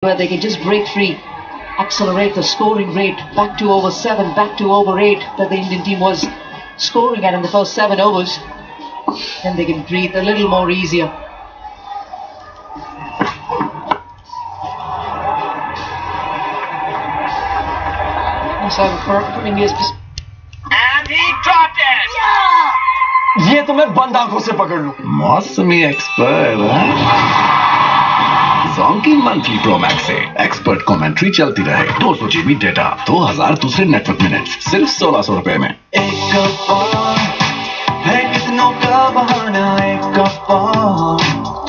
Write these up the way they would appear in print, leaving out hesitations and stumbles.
where they can just break free, accelerate the scoring rate back to over 7, back to over 8 that the Indian team was scoring at in the first 7 overs. Then they can breathe a little more easier. So from India's and he dropped it. ये तो मैं बंद आंखों से पकड़ लूं। मौसमी expert जोंकी monthly pro max से एक्सपर्ट कमेंट्री चलती रहे, 200 GB डेटा, 2000 दूसरे नेटवर्क मिनट्स, सिर्फ 1600 रुपए में। एक है कितनों का बहाना, एक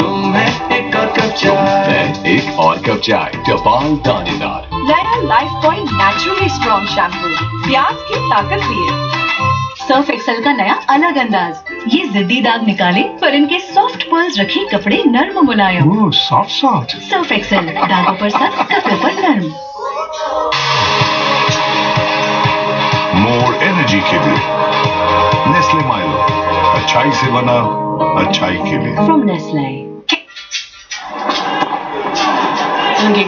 तुम्हें एक और कप चाय, एक और कप चाय, टपाल दानेदार। नया life point naturally strong shampoo, प्याज की ताकत भी है। सर्फ एक्सेल का नया अलग अंदाज, ये जिद्दी दाग निकाले पर इनके सॉफ्ट पर्ल्स रखे कपड़े नर्म मुलायम। सॉफ्ट सर्फ एक्सेल, दागों पर सख्त, कपड़े पर नर्म। मोर एनर्जी के लिए नेस्ले माइलो, अच्छाई से बना अच्छाई के लिए। From Nestle.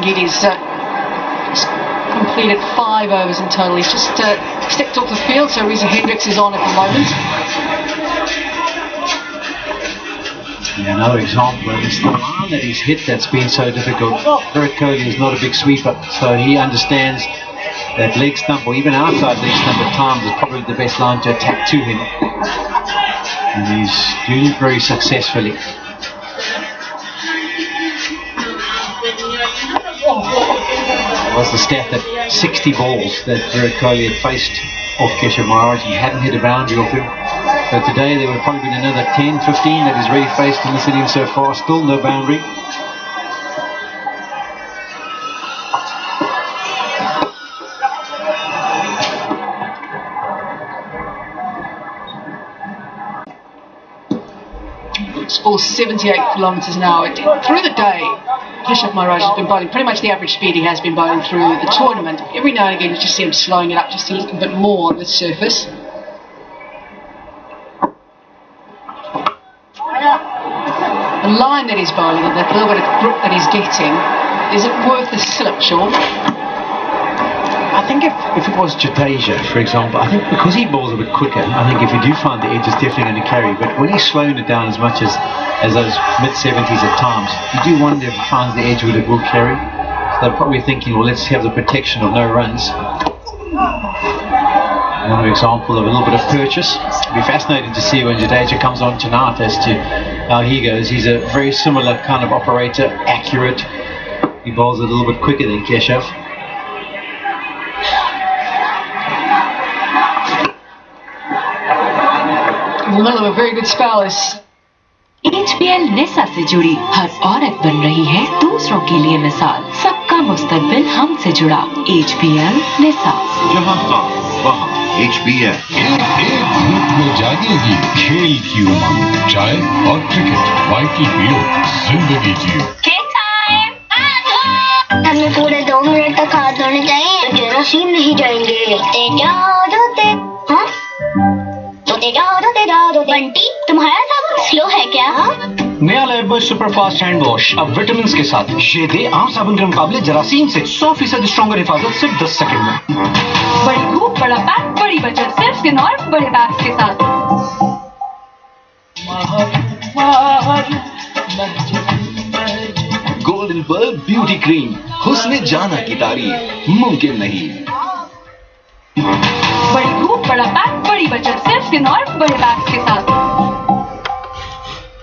Giddy's completed 5 overs in total. He's just stepped off the field, so Reza Hendricks is on at the moment. Another example of this, the line that he's hit that's been so difficult. Virat Kohli is not a big sweeper, so he understands that leg stump, or even outside leg stump at times, is probably the best line to attack to him. And he's doing it very successfully. Was the stat that 60 balls that Virat Kohli had faced off Keshav Maharaj, he hadn't hit a boundary off him. So today there would have probably been another 10, 15 that he's really faced in this innings so far, still no boundary. Scores 78 kilometres an hour. Through the day, Keshav Maharaj has been bowling pretty much the average speed he has been bowling through the tournament. Every now and again you just see him slowing it up just a little bit more on the surface. The line that he's bowling and that little bit of grip that he's getting, is it worth the slip, Sean? I think if it was Jadeja, for example, I think because he bowls a bit quicker, I think if you do find the edge is definitely going to carry. But when he's slowing it down as much as those mid-70s at times, you do wonder if he finds the edge where it will carry. So they're probably thinking, well, let's have the protection of no runs. Another example of a little bit of purchase. It'll be fascinating to see when Jadeja comes on tonight as to how he goes. He's a very similar kind of operator, accurate. He bowls a little bit quicker than Keshav. In the middle of a very good spell is HPL NASA से जुड़ी हर औरत बन रही है दूसरों के लिए मिसाल, सबका मुस्तकबिल हमसे जुड़ा। HPL NASA. जहाँ काम वहाँ HPL। एक धूप में जागेगी खेल की उमंग, चाय और क्रिकेट, वाइटी पियो, जिंदगी जियो। हमें पूरे 2 मिनट तक हाथ धोने चाहिए, जरासीम नहीं जाएंगे। बंटी, तुम्हारा साबुन स्लो है क्या? नया लाइफबॉय सुपरफास्ट हैंड वॉश अब विटामिन के साथ। ये दे आम साबुन के मुकाबले जरासीम से 100% स्ट्रॉन्गर हिफाजत सिर्फ 10 सेकंड में। बड़ी धूप, बड़ा पैक, बड़ी बचत सिर्फ सिनॉर बड़े बैग के साथ। गोल्डन बल्ब ब्यूटी क्रीम, हुस्न जाना की तारीफ मुमकिन नहीं। बड़ी धूप, बड़ा पैक, बड़ी बचत सिर्फ सिनॉर बड़े बैग के साथ।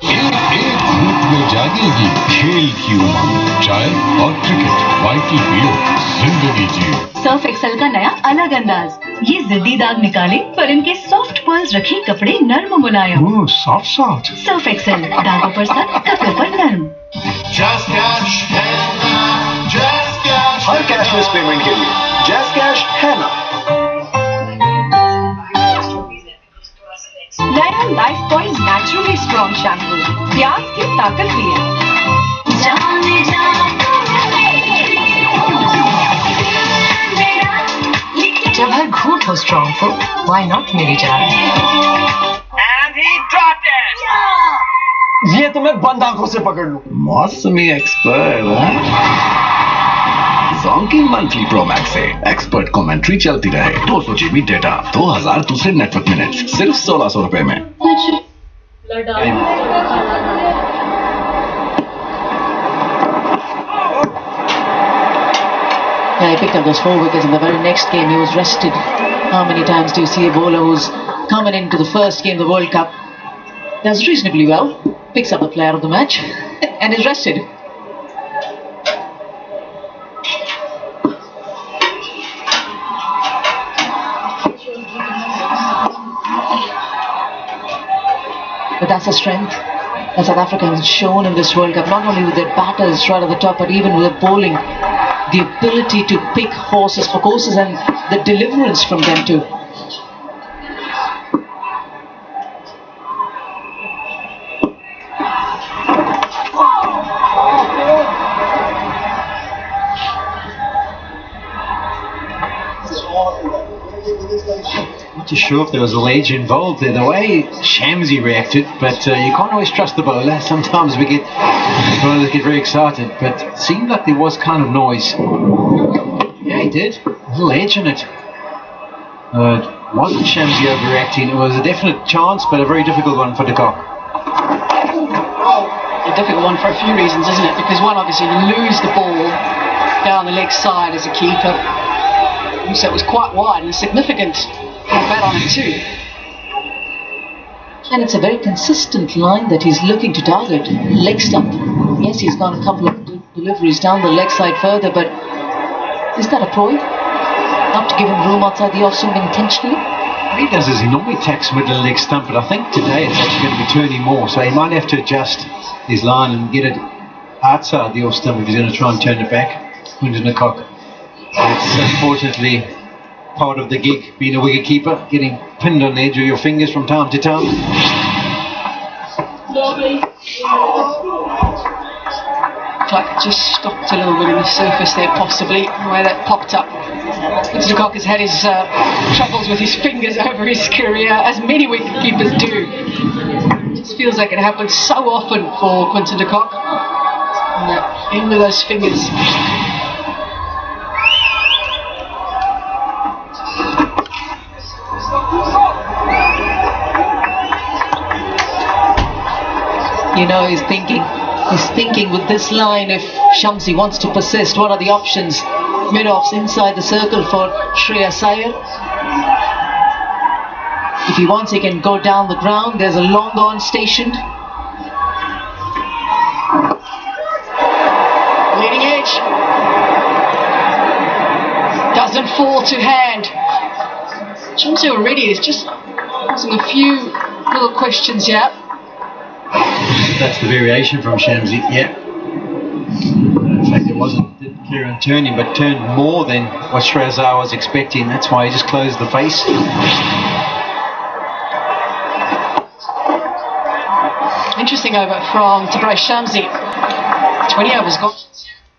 एक धूप में जागेगी खेल की उमंग, चाय और क्रिकेट, वाइटी पियो, जिंदगी जियो। सर्फ एक्सेल का नया अलग अंदाज, ये जिद्दी दाग निकाले पर इनके सॉफ्ट पर्ल्स रखे कपड़े नर्म मुलायम। सॉफ्ट सर्फ एक्सेल, दागों पर सख्त, कपड़े पर नर्म। हर कैशलेस पेमेंट के लिए जस्ट कैश है ना। नया life point naturally strong shampoo, प्याज की ताकत भी है। जब हर घूंट हो स्ट्रॉन्ग तो व्हाई नॉट मेरी जान। And he dropped it. ये तो मैं बंद आंखों से पकड़ लूं। मौसमी एक्सपर्ट क्योंकि मंथली प्रो मैक्स से एक्सपर्ट कमेंट्री चलती रहे, 200 GB डेटा, 2000 दूसरे नेटवर्क मिनट्स, सिर्फ 1600 रुपए में। Yeah, he picked up those 4 wickets in the very next game. He was rested. How many times do you see a bowler who's coming into the first game of the World Cup, does reasonably well, picks up the player of the match, and is rested? But that's a strength that South Africa has shown in this World Cup, not only with their batters right at the top, but even with their bowling. The ability to pick horses for courses and the deliverance from them too. Not too sure if there was a ledge involved there, the way Shamsi reacted, but you can't always trust the bowler. Sometimes bowlers get very excited, but it seemed like there was kind of noise. Yeah, he did. A little edge in it. Wasn't Shamsi overreacting? It was a definite chance, but a very difficult one for de Kock. A difficult one for a few reasons, isn't it? Because one, obviously, you lose the ball down the leg side as a keeper. So it was quite wide and significant bet on it too. And it's a very consistent line that he's looking to target. Leg stump. Yes, he's gone a couple of deliveries down the leg side further, but is that a ploy? Not to give him room outside the off swing intentionally? What he does is he normally attacks middle leg stump, but I think today it's actually going to be turning more, so he might have to adjust his line and get it outside the off stump if he's going to try and turn it back. Quinton de Kock. It's unfortunately part of the gig, being a wicket keeper, getting pinned on the edge of your fingers from time to time. Like it just stopped a little bit in the surface there, possibly, the way that popped up. Quinton de Kock has had his troubles with his fingers over his career, as many wicket keepers do. It just feels like it happens so often for Quinton de Kock. And the end of those fingers. You know, he's thinking with this line, if Shamsi wants to persist, what are the options? Mid-offs inside the circle for Shreyas Iyer. If he wants, he can go down the ground. There's a long on stationed. Leading edge. Doesn't fall to hand. Shamsi already is just asking a few little questions here. That's the variation from Shamsi, yeah. In fact, it didn't clear on turning, but turned more than what Shreyas Iyer was expecting. That's why he just closed the face. Interesting over from Tabraiz Shamsi. 20 overs gone.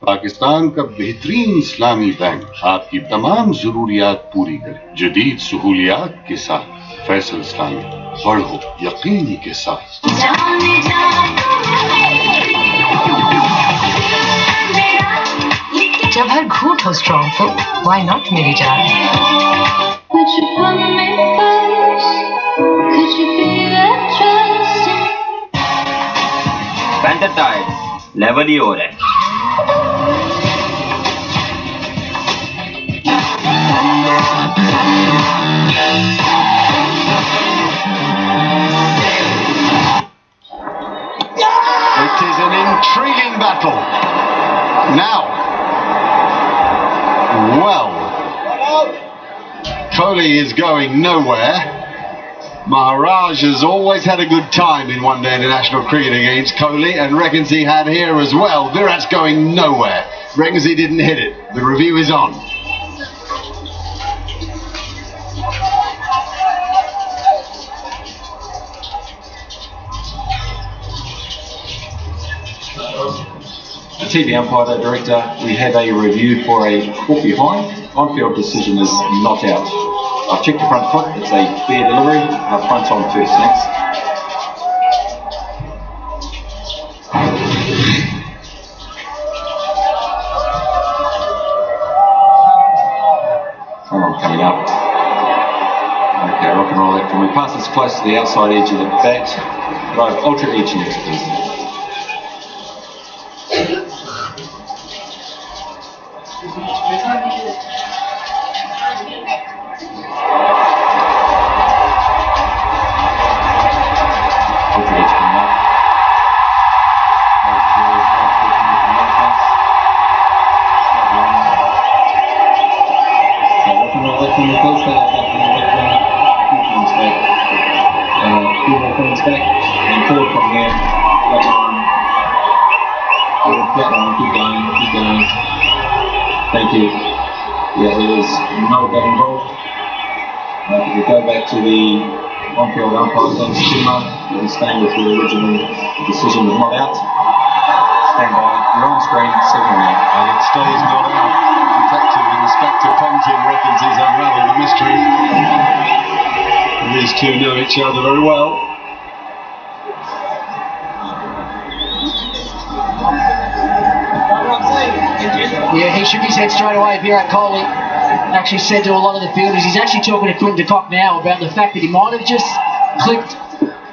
Pakistan का बेहतरीन इस्लामी bank आपकी तमाम जरूरियात पूरी करे जदीद सहूलियात के साथ फैसल इस्लामी पढ़ो यकीनी के साथ जब हर घूंट हो स्ट्रॉन्ग तो व्हाई नॉट मेरी जान पैंथर लेवल ही हो रहा है It is an intriguing battle. Now, well, Kohli is going nowhere. Maharaj has always had a good time in one-day international cricket against Kohli and reckons he had here as well. Virat's going nowhere. Reckons he didn't hit it. The review is on. TV umpire director, we have a review for a caught behind. On-field decision is not out. I've checked the front foot, it's a fair delivery. Front's on first, thanks. coming up. Okay, rock and roll that for me. Pass this close to the outside edge of the bat. Drive ultra edge next, please. Ultra edge coming up. Rock and roll that for me, please. Back and forward from there, flat line, keep going, thank you. Yeah, there is no bat involved. If we go back to the on-field umpire, then Shima, you're staying with the original decision of not out. Stand by, you're on screen, 7 out. And it stays not out. Detective Inspector Ponting reckons he's unraveled the mystery. These two know each other very well. Yeah, he shook his head straight away. Virat Kohli actually said to a lot of the fielders, he's actually talking to Quinton de Kock now about the fact that he might have just clipped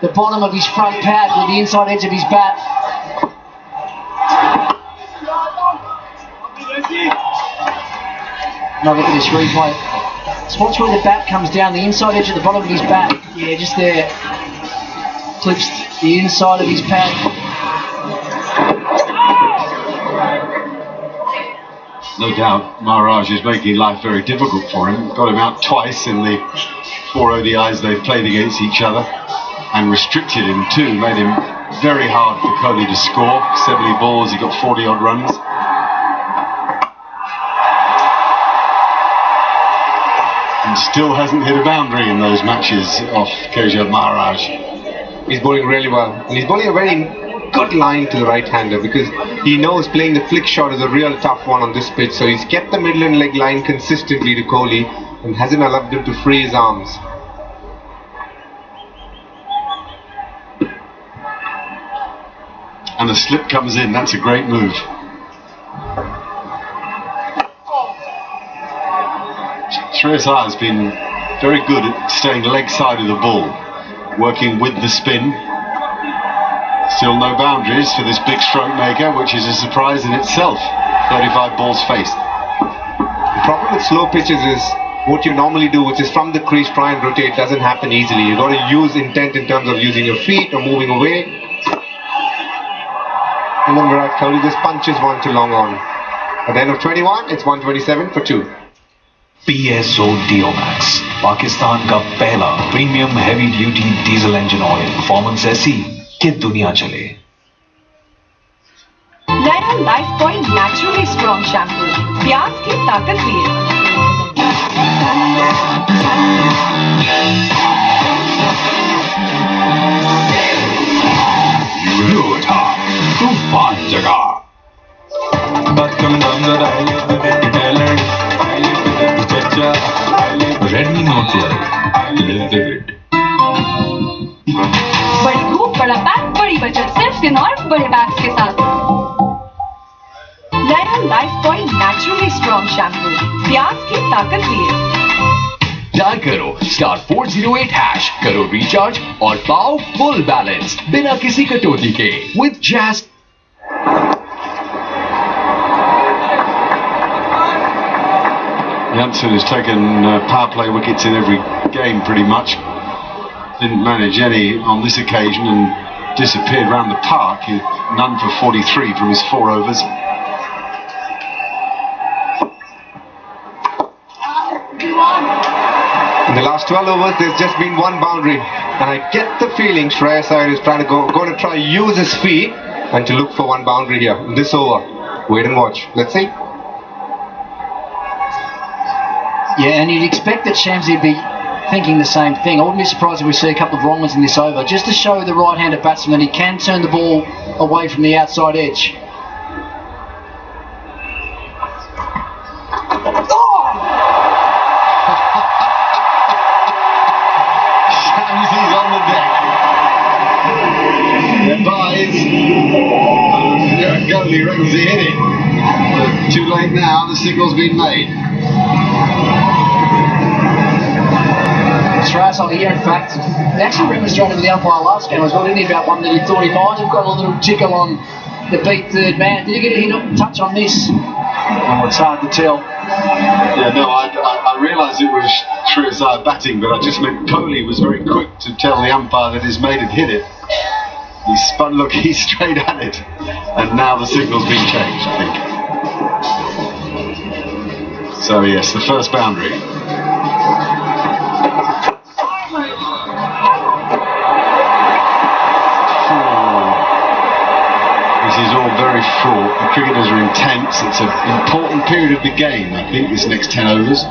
the bottom of his front pad with the inside edge of his bat. Now look at this replay. Spots where the bat comes down, the inside edge at the bottom of his bat. Yeah, just there. Clips the inside of his pad. No doubt Maharaj is making life very difficult for him. Got him out twice in the 4 ODIs they've played against each other and restricted him too. Made him very hard for Kohli to score. 70 balls, he got 40 odd runs. And still hasn't hit a boundary in those matches off Keshav Maharaj. He's bowling really well. And he's bowling a very good line to the right-hander because he knows playing the flick shot is a real tough one on this pitch. So he's kept the middle and leg line consistently to Kohli and hasn't allowed him to free his arms. And the slip comes in, that's a great move. Shreyas Iyer has been very good at staying leg side of the ball, working with the spin. Still no boundaries for this big stroke maker, which is a surprise in itself. 35 balls faced. The problem with slow pitches is what you normally do, which is from the crease try and rotate, doesn't happen easily. You've got to use intent in terms of using your feet or moving away. And then Virat Kohli just punches one too long on. At the end of 21, it's 127 for 2. PSO Diomax, Pakistan का पहला premium heavy duty diesel engine oil, performance ऐसी कि दुनिया चले। नया life point naturally strong shampoo, प्याज की ताकत भी है। लूटा तूफान जगा। Redmi Note 12, live vivid. बड़ी धूप, बड़ा पैक, बड़ी बचत, सिर्फ सिनॉर बड़े बैग्स के साथ। नया life point naturally strong shampoo, प्याज की ताकत भी है। डायल करो *408#, करो रिचार्ज और पाओ फुल बैलेंस बिना किसी कटौती के with jazz. Janssen has taken power play wickets in every game pretty much. Didn't manage any on this occasion and disappeared round the park. None for 43 from his 4 overs. In the last 12 overs, there's just been one boundary. And I get the feeling Shreyas Iyer is going to try use his feet and to look for one boundary here in this over. Wait and watch. Let's see. Yeah, and you'd expect that Shamsi would be thinking the same thing. I wouldn't be surprised if we see a couple of wrong ones in this over, just to show the right-handed batsman that he can turn the ball away from the outside edge. Shamsi's on the deck. Advise. Kohli reckons he hit it. But too late now, the signal's been made. as far as I hear, in fact, they actually remonstrated with the umpire last game as well, didn't he, about one that he thought he might have got a little tickle on the beat third man. Did you get a hit touch on this? Oh, it's hard to tell. Yeah, no, I realised it was Shreyasar batting, but I just meant Kohli was very quick to tell the umpire that his mate had hit it. He spun, look, he's straight at it, and now the signal's been changed, I think. So yes, the first boundary. This is all very fraught. The cricketers are intense. It's an important period of the game, I think, this next 10 overs.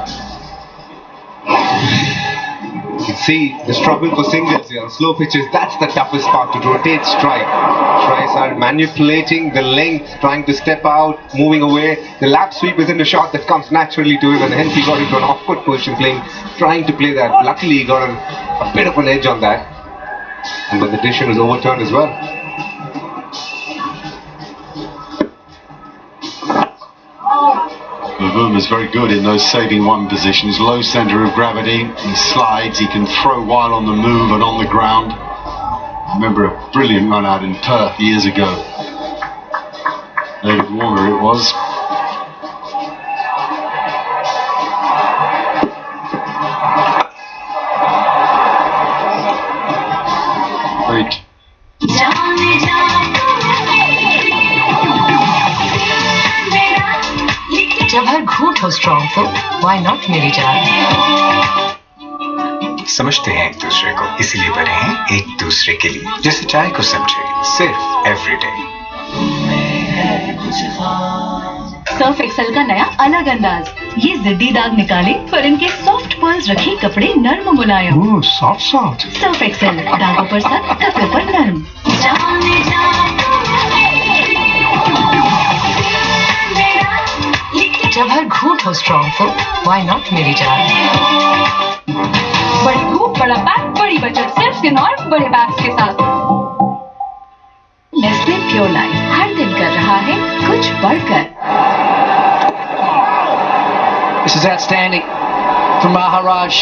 You can see the struggle for singles here on slow pitches. That's the toughest part, to rotate strike. Shreyasar manipulating the length, trying to step out, moving away. The lap sweep isn't a shot that comes naturally to him, and hence he got into an off-foot position, trying to play that. Luckily, he got a bit of an edge on that, and then the decision was overturned as well. Verma is very good in those saving one positions. Low centre of gravity. He slides. He can throw while on the move and on the ground. I remember a brilliant run out in Perth years ago. David Warner it was. Great. जब हर घूंट हो strong तो why not मेरी जान। समझते हैं एक दूसरे को, इसीलिए बने हैं एक दूसरे के लिए। जैसे चाय को समझे, सिर्फ एवरीडे। सर्फ एक्सेल का नया अलग अंदाज, ये जिद्दी दाग निकाले पर इनके सॉफ्ट पर्ल्स रखे कपड़े नर्म मुलायम। सॉफ्ट सर्फ एक्सेल, दागों पर सख्त, कपड़े पर नर्म। जब हर घूंट हो स्ट्रॉन्ग तो व्हाई नॉट मेरी जान। बड़ी घूंट, बड़ा पैक, बड़ी बचत, सिर्फ स्किन और बड़े बैग्स के साथ। नेस्ले प्योर लाइफ हर दिन कर रहा है कुछ बढ़कर। This is outstanding from Maharaj.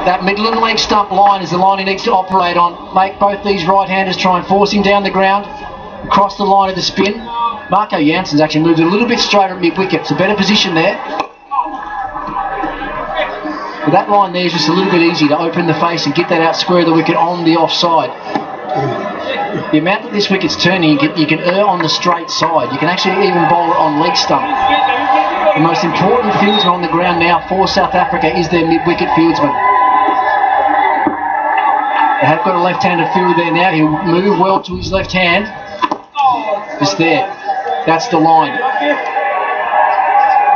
That middle and leg stump line is the line he needs to operate on. Make both these right-handers try and force him down the ground, across the line of the spin. Marco Jansen's actually moved a little bit straighter at mid-wicket. It's a better position there. But that line there is just a little bit easy to open the face and get that out square of the wicket on the offside. The amount that this wicket's turning, you can err on the straight side. You can actually even bowl it on leg stump. The most important fieldsman on the ground now for South Africa is their mid-wicket fieldsman. They have got a left-handed fielder there now. He'll move well to his left hand. Just there. That's the line.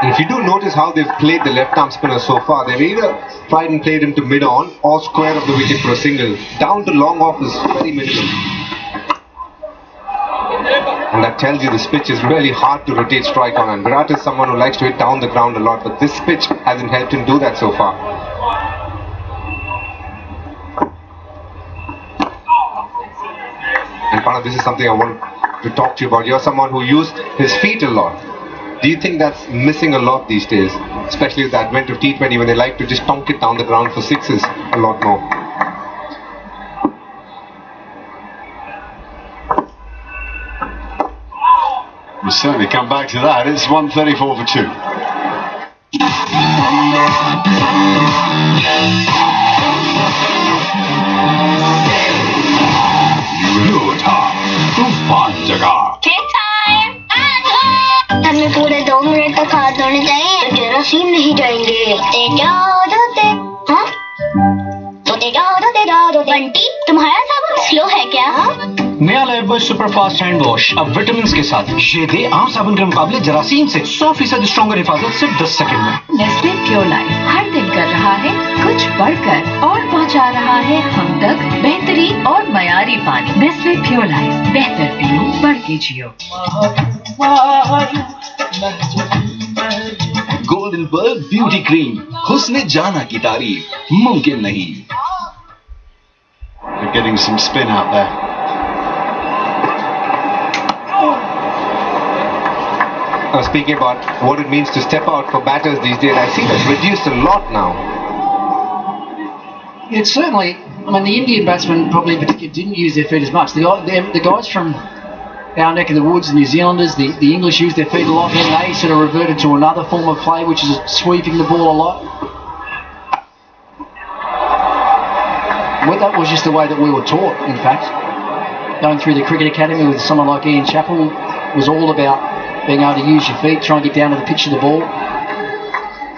And if you do notice how they've played the left-arm spinner so far, they've either tried and played him to mid-on or square of the wicket for a single. Down to long off is very minimal. And that tells you this pitch is really hard to rotate strike on. And Virat is someone who likes to hit down the ground a lot, but this pitch hasn't helped him do that so far. And Pranav, this is something I want to talk to you about. You're someone who used his feet a lot. Do you think that's missing a lot these days? Especially with the advent of T20 when they like to just tonk it down the ground for sixes a lot more. We'll certainly come back to that. It's 134 for 2. हमें पूरे 2 minute तक हाथ धोने चाहिए तो जरासीम नहीं जाएंगे। बंटी, तुम्हारा साबुन स्लो है क्या? नया लाइफबॉय सुपरफास्ट हैंड वॉश अब विटामिन के साथ। ये दे आम साबुन के मुकाबले जरासीम से 100% स्ट्रॉन्गर हिफाजत सिर्फ 10 सेकंड में। नेस्ले प्योर लाइफ हर दिन कर रहा है कुछ बढ़कर और पहुंचा रहा है हम तक बेहतरीन और मयारी पानी। नेस्ले प्योर लाइफ, बेहतर पियो, बढ़ के जियो। गोल्डन बर्ग ब्यूटी क्रीम, हुस्न जाना की तारीफ मुमकिन नहीं। They're getting some spin out there. I was speaking about what it means to step out for batters these days. I see that's reduced a lot now. It's certainly, I mean, the Indian batsmen probably in particular didn't use their feet as much. The guys from our neck of the woods, the New Zealanders, the English used their feet a lot, then they sort of reverted to another form of play, which is sweeping the ball a lot. Well, that was just the way that we were taught, in fact. Going through the cricket academy with someone like Ian Chappell was all about being able to use your feet, try and get down to the pitch of the ball.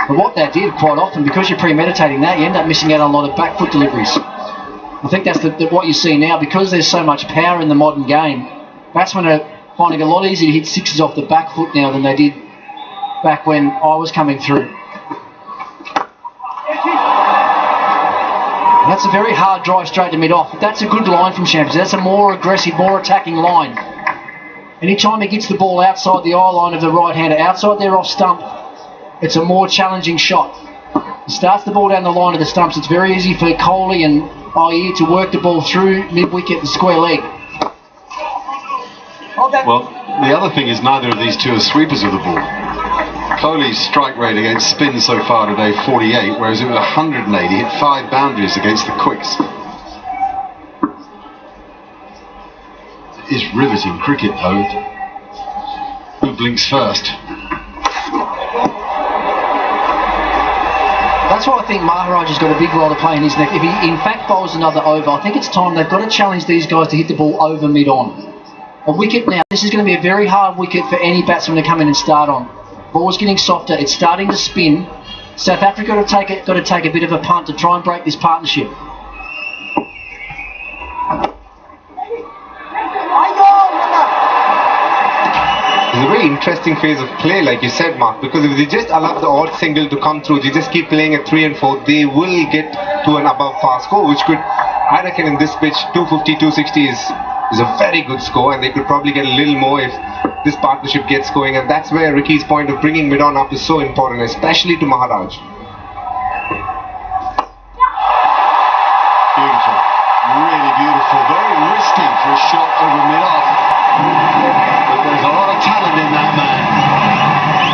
But what that did quite often, because you're premeditating that, you end up missing out on a lot of back foot deliveries. I think that's what you see now. Because there's so much power in the modern game, batsmen are finding it a lot easier to hit sixes off the back foot now than they did back when I was coming through. And that's a very hard drive straight to mid-off. That's a good line from Champions. That's a more aggressive, more attacking line. Anytime he gets the ball outside the eye line of the right-hander, outside their off stump, it's a more challenging shot. He starts the ball down the line of the stumps. It's very easy for Kohli and Iyer to work the ball through mid-wicket and square leg. Well, the other thing is neither of these two are sweepers of the ball. Kohli's strike rate against spin so far today, 48, whereas it was 180, hit 5 boundaries against the quicks. It is riveting cricket, though. Who blinks first? That's why I think Maharaj has got a big role to play in his neck. If he in fact bowls another over, I think it's time they've got to challenge these guys to hit the ball over mid-on. A wicket now, this is going to be a very hard wicket for any batsman to come in and start on. Ball's getting softer, it's starting to spin. South Africa got to take a bit of a punt to try and break this partnership. It's a very interesting phase of play, like you said, Mark, because if they just allow the odd single to come through, they just keep playing at 3 and 4, they will get to an above par score, which could, I reckon in this pitch, 250, 260 is a very good score, and they could probably get a little more if this partnership gets going, and that's where Ricky's point of bringing mid-on up is so important, especially to Maharaj. Beautiful. Really beautiful. Very risky for a shot over mid-off. But there's a lot of talent in that man.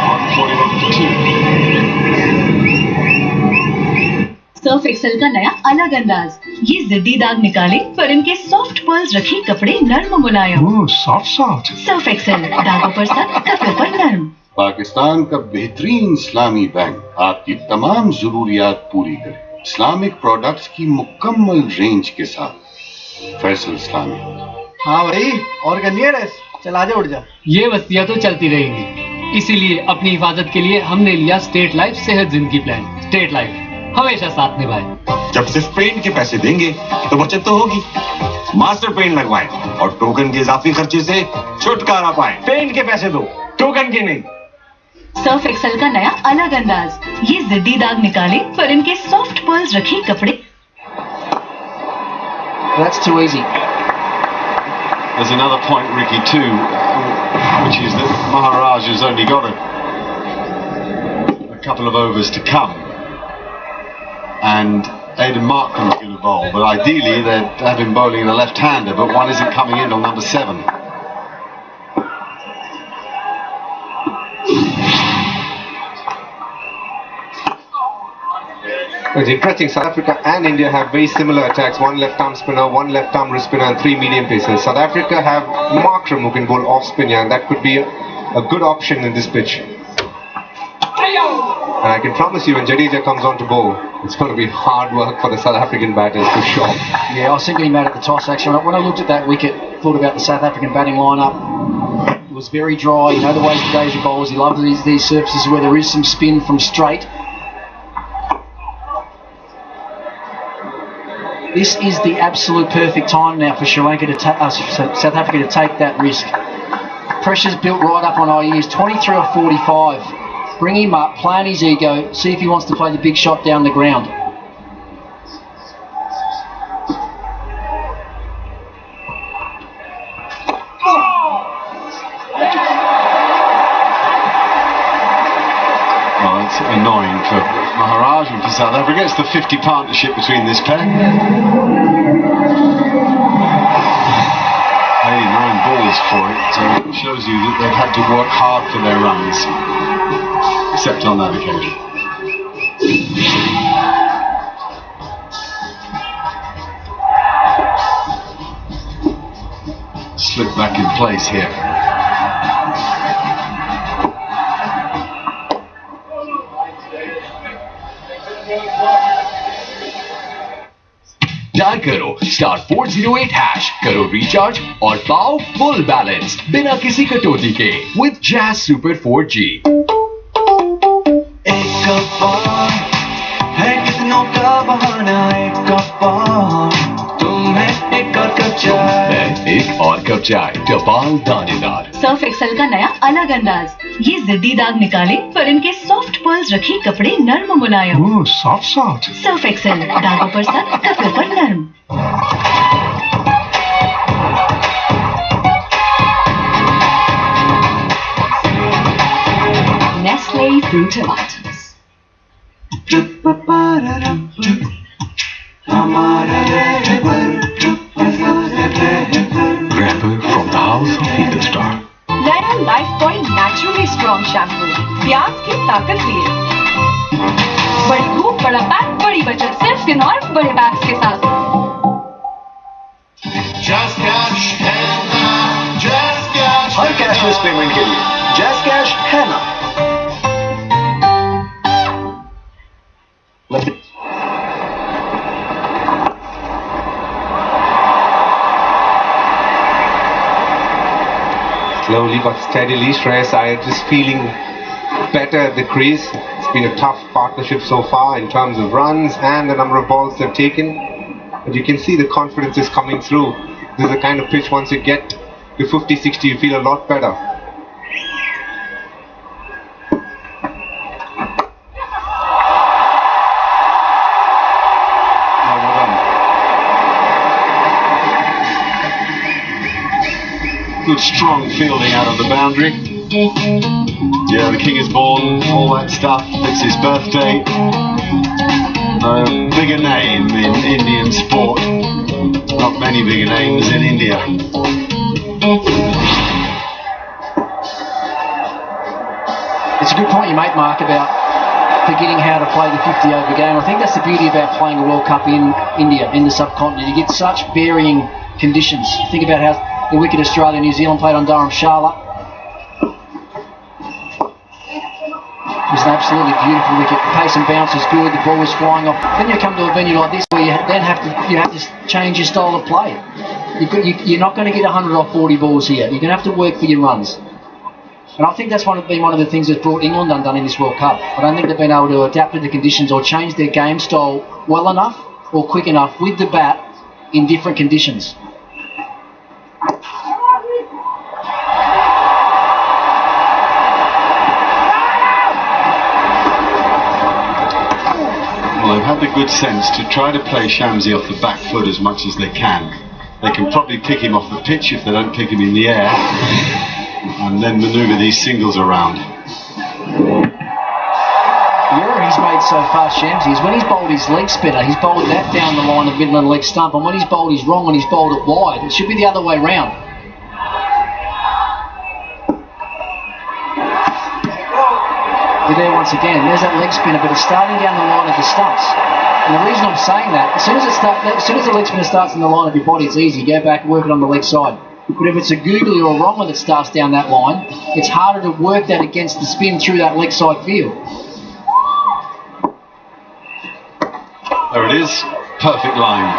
141 for 2. Surf Excel का नया अलग अंदाज, ये जिद्दी दाग निकाले पर इनके सॉफ्ट पर्ल्स रखे कपड़े नर्म मुलायम। सॉफ्ट सर्फ एक्सेल, दागों पर सख्त, कपड़ों पर नर्म। पाकिस्तान का बेहतरीन इस्लामी बैंक आपकी तमाम जरूरियात पूरी करे, इस्लामिक प्रोडक्ट्स की मुकम्मल रेंज के साथ। फैसल इस्लामी। हाँ भाई, और चल आजा, उठ जा। ये वसियत तो चलती रहेंगी, इसीलिए अपनी हिफाजत के लिए हमने लिया स्टेट लाइफ सेहत जिंदगी प्लान। स्टेट लाइफ हमेशा साथ निभाए। जब सिर्फ पेंट के पैसे देंगे तो बचत तो होगी। मास्टर पेंट लगवाएं और टोकन के इजाफी खर्चे से छुटकारा पाएं। पेंट के पैसे दो, टोकन के नहीं। सर्फ एक्सेल का नया अलग अंदाज, ये जिद्दी दाग निकाले पर इनके सॉफ्ट पर्ल्स रखे कपड़े। That's too easy. There's another point, Ricky, too, which is that Maharaj has only got a couple of overs to come. And Aidan Markram's going to bowl, but ideally they'd have him bowling a left-hander, but one isn't coming in on number 7. It's interesting, South Africa and India have very similar attacks, one left-arm spinner, one left-arm wrist spinner and 3 medium pacers. South Africa have Markram who can bowl off-spin, and that could be a good option in this pitch. And I can promise you, when Jadeja comes on to bowl, it's going to be hard work for the South African batters for sure. Yeah, I was thinking about it at the toss, actually. When I looked at that wicket, thought about the South African batting lineup. It was very dry. You know the way Jadeja bowls, he loves these surfaces where there is some spin from straight. This is the absolute perfect time now for South Africa to take that risk. Pressure's built right up on Iyer. He's 23 or 45. Bring him up, play on his ego, see if he wants to play the big shot down the ground. Well, it's annoying for Maharaj and for South Africa. It's the 50 partnership between this pair. 89 balls for it, so it shows you that they've had to work hard for their runs. Except on that occasion. slip back in place here. Dial करो *408# करो recharge और पाओ full balance बिना किसी कटौती के with jazz super 4G। एक cup और है कितनों का बहाना, एक कप और तुम्हें एक और कप चाय, एक और कप चाय टपाल दानेदार। सर्फ एक्सेल का नया अलग अंदाज, ये जिद्दी दाग निकाले पर इनके सॉफ्ट पर्ल्स रखे कपड़े नर्म मुलायम। सॉफ्ट सर्फ एक्सेल, दागों पर सख्त, कपड़े पर नर्म। Nestle Fruit Rapper from the house of Eagle Star. नया life point naturally strong shampoo, प्याज की ताकत लिए। बड़ी धूप, बड़ा पैक, बड़ी बचत, सिर्फ दिन और बड़े बैग्स के साथ। हर कैशलेस पेमेंट के लिए जैज कैश है ना। Slowly but steadily, Shreyas Iyer just feeling better at the crease. It's been a tough partnership so far in terms of runs and the number of balls they've taken. But you can see the confidence is coming through. This is the kind of pitch once you get to 50-60, you feel a lot better. Good strong fielding out of the boundary. Yeah, the king is born, all that stuff. It's his birthday. A bigger name in Indian sport. Not many bigger names in India. It's a good point you make, Mark, about forgetting how to play the 50-over game. I think that's the beauty about playing a World Cup in India, in the subcontinent. You get such varying conditions. Think about how the wicked Australia New Zealand played on Dharamshala. It was an absolutely beautiful wicket. The pace and bounce is good. The ball was flying off. Then you come to a venue like this where you then have to change your style of play. You're not going to get 100 or 40 balls here. You're going to have to work for your runs. And I think that's been one of the things that's brought England undone in this World Cup. I don't think they've been able to adapt to the conditions or change their game style well enough or quick enough with the bat in different conditions. Well, they've had the good sense to try to play Shamsi off the back foot as much as they can. They can probably pick him off the pitch if they don't pick him in the air, and then manoeuvre these singles around. The error he's made so far, Shamsi, is when he's bowled his leg spinner, he's bowled that down the line of middle and leg stump, and when he's bowled his wrong and he's bowled it wide, it should be the other way round. You're there once again. There's that leg spinner, but it's starting down the line of the stumps. And the reason I'm saying that, as soon as the leg spinner starts in the line of your body, it's easy. Go back and work it on the leg side. But if it's a googly or a wronger that starts down that line, it's harder to work that against the spin through that leg side field. There it is. Perfect line.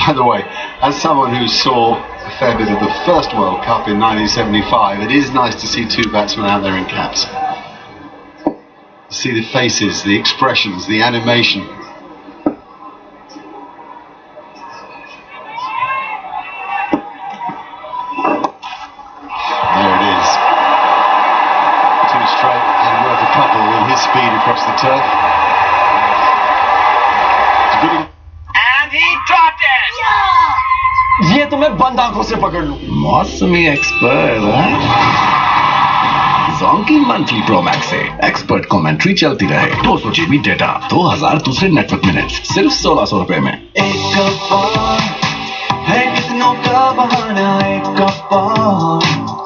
By the way, as someone who saw a fair bit of the first World Cup in 1975, it is nice to see two batsmen out there in caps. See the faces, the expressions, the animation. There it is. Two straight and worth a couple with his speed across the turf. It's good. And he dropped it! ये तो मैं बंद आंखों से पकड़ लूं। मौसमी expert जोंकी monthly pro max से एक्सपर्ट कमेंट्री चलती रहे, 200 GB डेटा, 2000 दूसरे नेटवर्क मिनट्स, सिर्फ 1600 रुपए में। एक कप और है कितनों का बहाना, एक कप और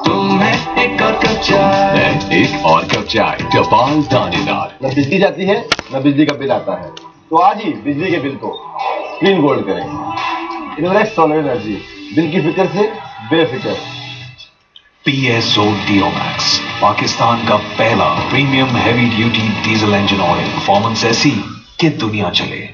तुम्हें एक और कप चाय, एक और कप चाय टपाल दानेदार। न बिजली जाती है न बिजली का बिल आता है, तो आज ही बिजली के बिल को क्लीन गोल्ड करें। इन्वेस्ट ऑल एनर्जी, दिल की फिक्र से बेफिक्र। PSO Diomax, पाकिस्तान का पहला premium heavy duty diesel engine oil, performance ऐसी कि दुनिया चले।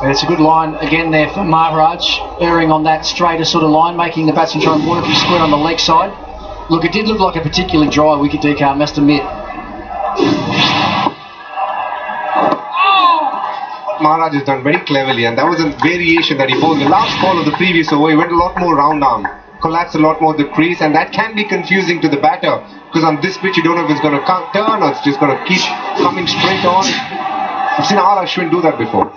It's a good line again there for Maharaj, erring on that straighter sort of line, making the batsman try and work him square on the leg side. Look, it did look like a particularly dry wicket, DK, I must admit. Maharaj has done very cleverly, and that was a variation that he bowled. The last ball of the previous over, he went a lot more round arm, collapsed a lot more the crease, and that can be confusing to the batter, because on this pitch you don't know if it's going to turn or it's just going to keep coming straight on. I've seen R. Ashwin do that before.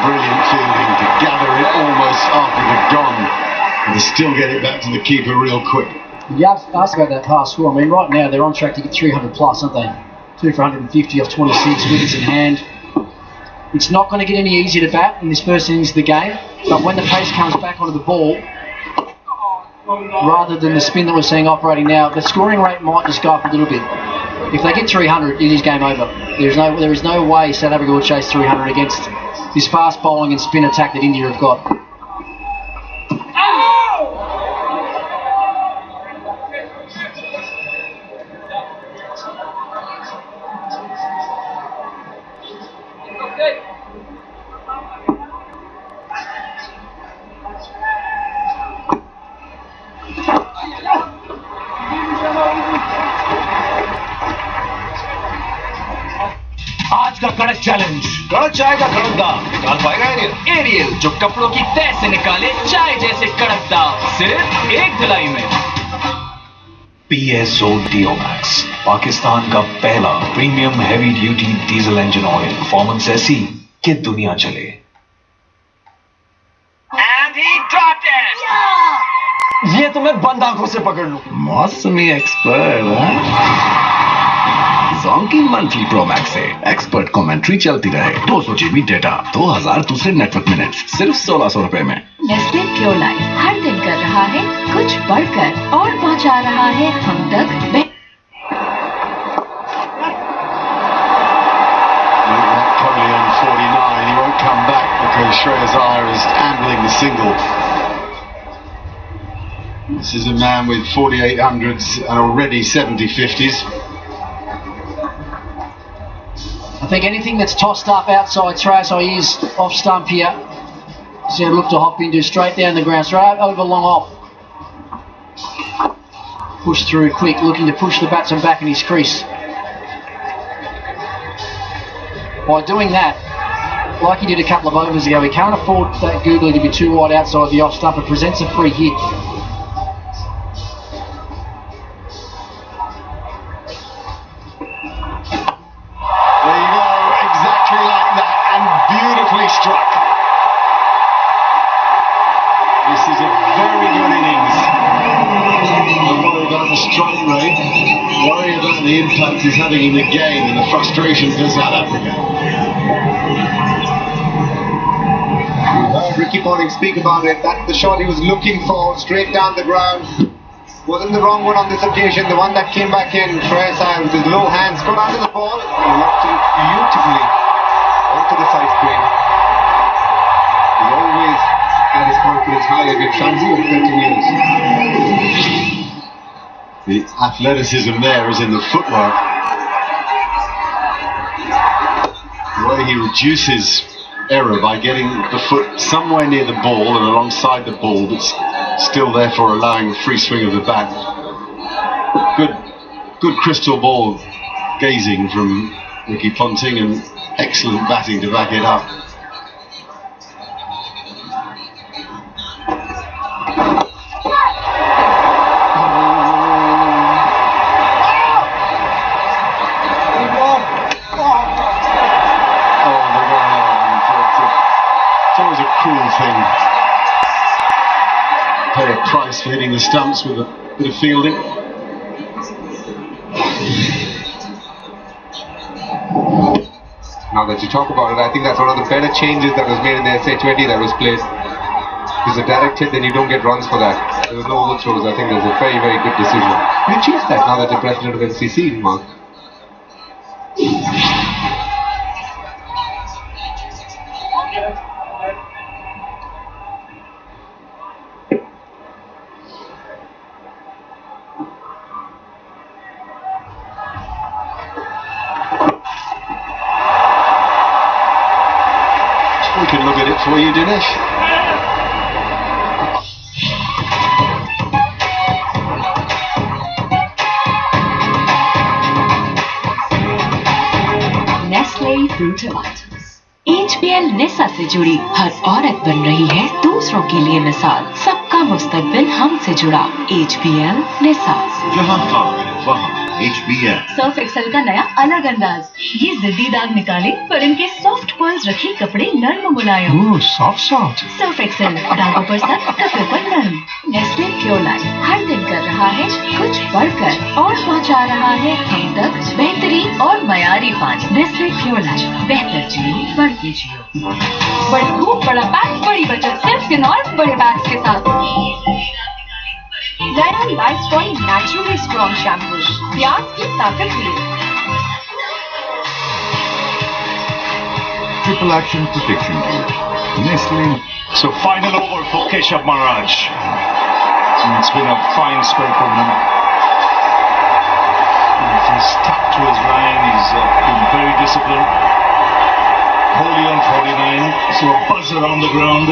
Brilliant fielding to gather it almost after the gone and to still get it back to the keeper real quick. You asked about that pass score. I mean, right now they're on track to get 300 plus, aren't they? 2 for 150 off 26 wickets in hand. It's not going to get any easier to bat in this first innings of the game, but when the pace comes back onto the ball, rather than the spin that we're seeing operating now, the scoring rate might just go up a little bit. If they get 300, it is game over. There is no way South Africa will chase 300 against this fast bowling and spin attack that India have got. आज का कड़क challenge, कड़क चाय का कड़कदार निकाल पाएगा aerial, जो कपड़ों की तह से निकाले चाय जैसे कड़कदार, सिर्फ एक धुलाई में। PSO Diomax, पाकिस्तान का पहला premium heavy duty diesel engine oil, performance ऐसी कि दुनिया चले। And he dropped it. ये तो मैं बंद आंखों से पकड़ लूं। मौसमी एक्सपर्ट, जोंकी मंथली प्रो मैक्स से एक्सपर्ट कमेंट्री चलती रहे, 200 GB डेटा, 2000 दूसरे नेटवर्क मिनट्स, सिर्फ 1600 रुपए में। नेस्ले प्योर लाइफ हर दिन कर रहा है कुछ बढ़कर और पहुंचा रहा है हम तक। Probably on 49, he won't come back because Shreyas Iyer is ambling the single. This is a man with 4800s and already 70 50s. I think anything that's tossed up outside Shreyas Iyer's off stump here, he's going to look to hop into straight down the ground, straight over long off. Push through quick, looking to push the batsman back in his crease. By doing that, like he did a couple of overs ago, he can't afford that googly to be too wide outside the off stump. It presents a free hit. Struck. This is a very good innings. Don't worry about the strike rate. Worry about the impact he's having in the game and the frustration for South Africa. We heard Ricky Ponting speak about it. That's the shot he was looking for, straight down the ground. Wasn't the wrong one on this occasion. The one that came back in, Shreyas Iyer with his low hands got under the ball and knocked it beautifully onto the side screen. He always had his confidence high against Shanzi over 30 years. The athleticism there is in the footwork. The way he reduces error by getting the foot somewhere near the ball and alongside the ball, but still therefore allowing free swing of the bat. Good crystal ball gazing from Ricky Ponting and excellent batting to back it up. Pay a price for hitting the stumps with a bit of fielding. now that you talk about it. I think that's one of the better changes that was made in the SA20 that was placed. If it's a direct hit, then you don't get runs for that. There were no overthrows. I think that's a very, very good decision. You choose that now that you're president of NCC, Mark. We can look at it for you, Dinesh. Nestle fruit tomatoes. HBL नेसा से जुड़ी हर औरत बन रही है दूसरों के लिए मिसाल। सबका मुस्तकबिल हमसे जुड़ा। HBL NASA. जहाँ खाओगे वहाँ HBL। सर्फ एक्सेल का नया अलग अंदाज। ये जिद्दी दाग निकाले पर इनके सॉफ्ट पर्ल्स रखे कपड़े नर्म मुलायम। सॉफ्ट। सर्फ एक्सेल दागों पर सख्त, कपड़े पर नरम। नेस्ले प्योर लाइफ हर दिन कर रहा है कुछ बढ़कर और पहुंचा रहा है हम तक बेहतरीन और मयारी पानी। नेस्ले प्योर लाइफ बेहतर जियो बढ़ के जियो। बड़ी धूप, बड़ा पैक, बड़ी बचत सिर्फ किनौर बड़े बैग्स के साथ। नया life style naturally strong shampoo प्याज की ताकत लिए। Triple action protection gel. Nestle. So final over for Keshav Maharaj. It's been a fine spell from him. He's stuck to his line. He's been very disciplined. Wholly on 49. So a buzz around the ground.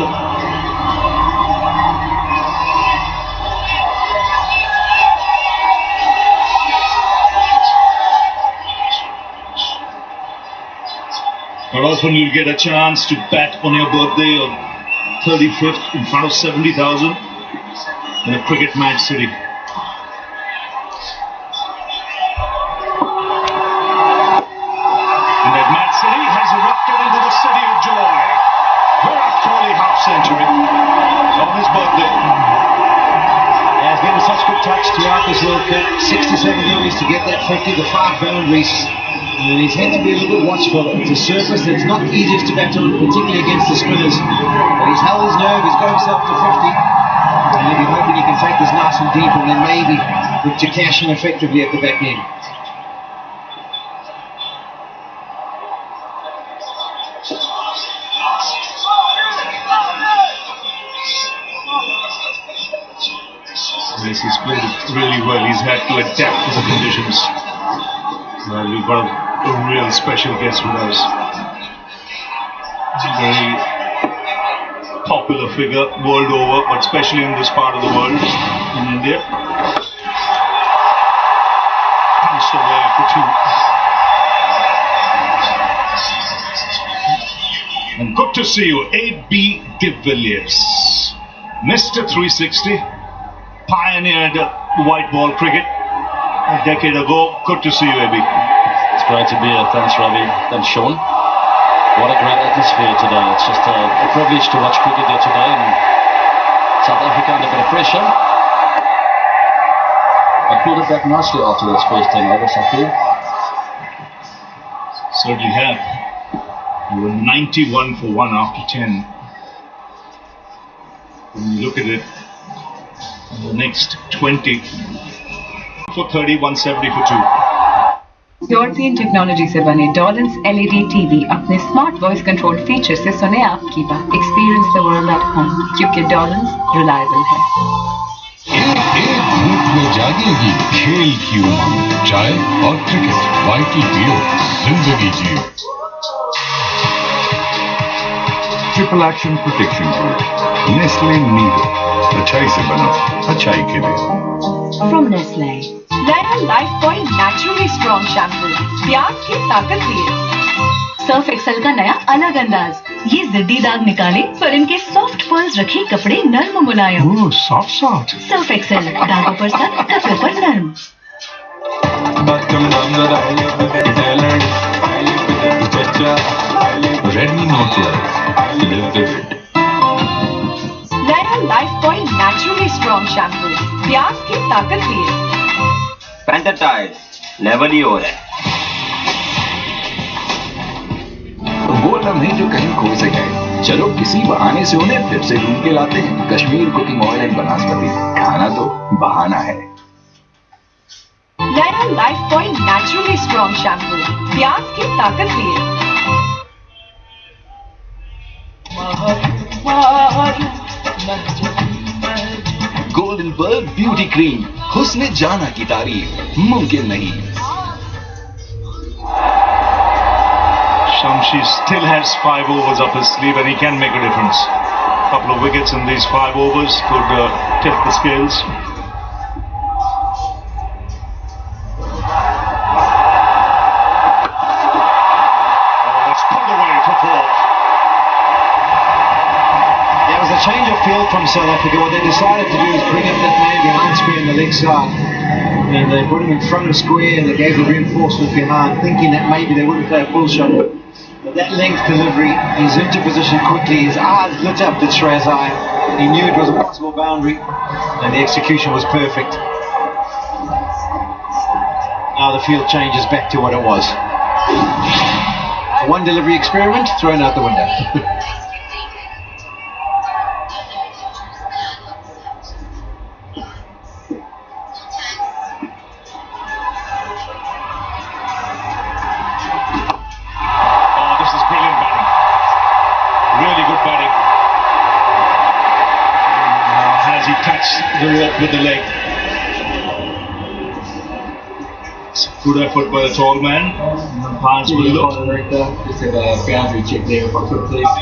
Not often you'll get a chance to bat on your birthday on 35th in front of 70,000 in a cricket match city. And that match city has erupted into the city of joy. Virat Kohli half century on his birthday. Yeah, it's been such good touch throughout this World Cup. 67 degrees to get that 50, the 5 boundaries. And he's had to be a little bit watchful. It's a surface that's not easiest to bat on, particularly against the spinners. But he's held his nerve, he's got himself to 50. And he'll be hoping he can take this nice and deep and then maybe look to cash in effectively at the back end. Yes, he's played it really well. He's had to adapt to the conditions. Well, we've got a real special guest with us. He's a very popular figure world over, but especially in this part of the world, in India. Punched away for 2. And good to see you, A.B. de Villiers. Mr. 360, pioneered white ball cricket a decade ago. Good to see you, A.B. It's great to be here. Thanks, Ravi. Thanks, Sean. What a great atmosphere today. It's just a privilege to watch cricket here today, and South Africa under a bit of pressure. I pulled it back nicely after those first 10 overs, I feel. Certainly have. You were 91 for 1 after 10. When you look at it, the next 20 for 30, 170 for 2. European technology से बने डॉलन्स LED TV अपने smart voice control feature से सुने आपकी बात। Experience the world at home, क्योंकि डॉलन्स reliable है। एक घूंट में जागेगी खेल की उमंग, चाय और क्रिकेट, वाइटी पियो, जिंदगी जियो। Triple action protection group, Nestle Nido, अच्छाई से बना अच्छाई के लिए। फ्रॉम नेस्ले नया Lifebuoy naturally strong shampoo प्याज की ताकत लिए। सर्फ एक्सेल का नया अलग अंदाज। ये जिद्दी दाग निकाले पर इनके सॉफ्ट पर्ल्स रखे कपड़े नर्म मुलायम। सॉफ्ट। सर्फ एक्सेल दागों पर सख्त, कपड़े पर नरम। Redmi Note 12, live vivid. नया Lifebuoy naturally strong shampoo प्याज की ताकत लिए। Panther Tide, level ही हो रहा है। वो लम्हे जो कहीं खो से गए, चलो किसी बहाने से उन्हें फिर से ढूंढ के लाते हैं। कश्मीर कुकिंग ऑयल एंड वनस्पति, खाना तो बहाना है। नया life point naturally strong shampoo, प्याज की ताकत लिए। गोल्डन बर्ग ब्यूटी क्रीम, हुस्न जाना की तारीफ मुमकिन नहीं। Shamshi still has 5 overs up his sleeve and he can make a difference. Couple of wickets in these 5 overs could tilt the scales. That's pulled away for 4. There was a change of field from South Africa. What they decided to do is bring up that man behind square on the leg side. And they put him in front of square and they gave the reinforcement behind, thinking that maybe they wouldn't play a full shot. But that length delivery, he's into position quickly, his eyes lit up, did Shrazai. He knew it was a possible boundary and the execution was perfect. Now the field changes back to what it was. One delivery experiment thrown out the window. With the leg. It's a good effort by the tall man. Umpires will look. Just have a boundary check there if I could please.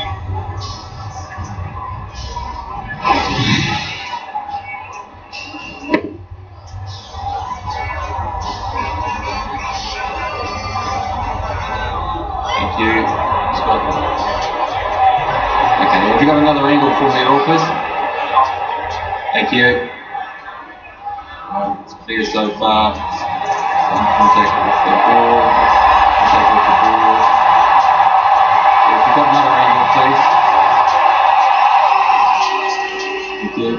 Thank you. Okay, have you got another angle for me at all, please? Thank you. It's clear so far. Contact with the ball. Contact with the ball. If you've got another angle, please. Thank you.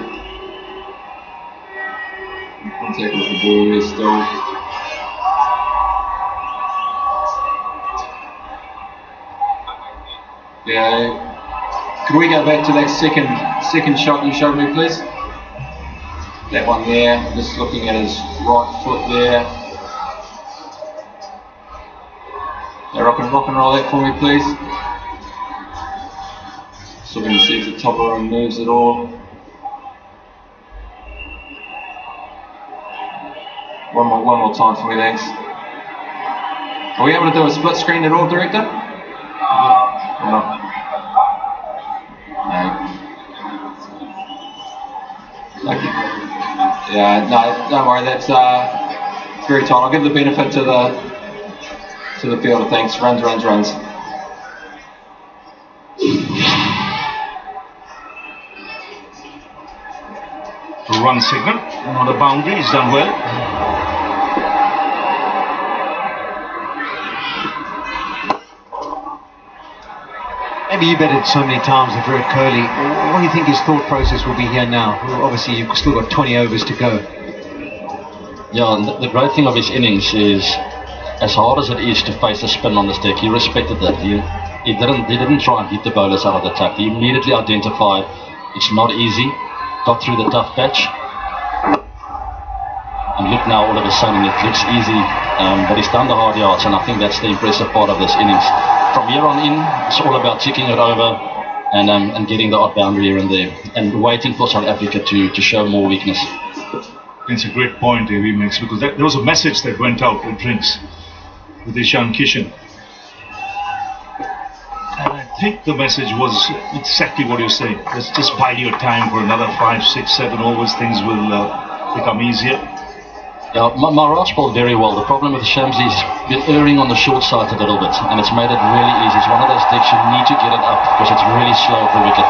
Contact with the ball here still. Yeah. Could we go back to that second shot you showed me, please? That one there, just looking at his right foot there. Yeah, rock and roll that for me, please. Just looking to see if the top arm moves at all. One more time for me, thanks. Are we able to do a split screen at all, Director? No. Okay. Yeah, no, don't worry. That's very tight. I'll give the benefit to the fielder. Thanks. Runs. Run signal, not a boundary. He's done well. Maybe you betted so many times with Virat Kohli. What do you think his thought process will be here now? Well, obviously, you've still got 20 overs to go. Yeah, the great thing of his innings is, as hard as it is to face a spin on the stick, he respected that. He didn't try and hit the bowlers out of the tap. He immediately identified it's not easy, got through the tough patch, and look now, all of a sudden it looks easy, but he's done the hard yards, and I think that's the impressive part of this innings. From here on in, it's all about ticking it over and getting the odd boundary here and there, and waiting for South Africa to show more weakness. It's a great point he makes, because there was a message that went out at drinks with Ishan Kishan. And I think the message was exactly what you're saying. Just bide your time for another 5, 6, 7 overs, things will become easier. Yeah, Maharaj bowled very well. The problem with Shams is been erring on the short side a little bit, and it's made it really easy. It's one of those decks you need to get it up because it's really slow at the wicket.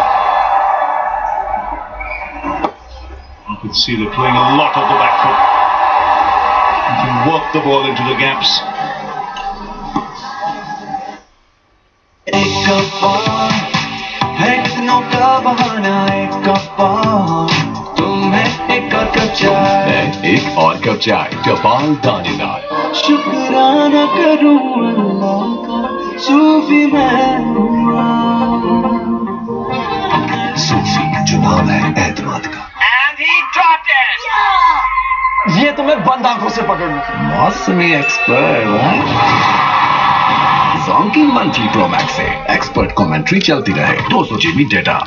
You can see they're playing a lot of the back foot. You can work the ball into the gaps. एक और cup चाय, कपाल दानेदार। शुक्राना करूं अल्लाह का, सूफी मैं हुआ। सूफी जो नाम है एतमाद का। ये तुम्हें बंद आंखों से पकड़ लो। मौसमी एक्सपर्ट जोंकी मंथली प्रो मैक्स से एक्सपर्ट कमेंट्री चलती रहे, 200 GB डेटा।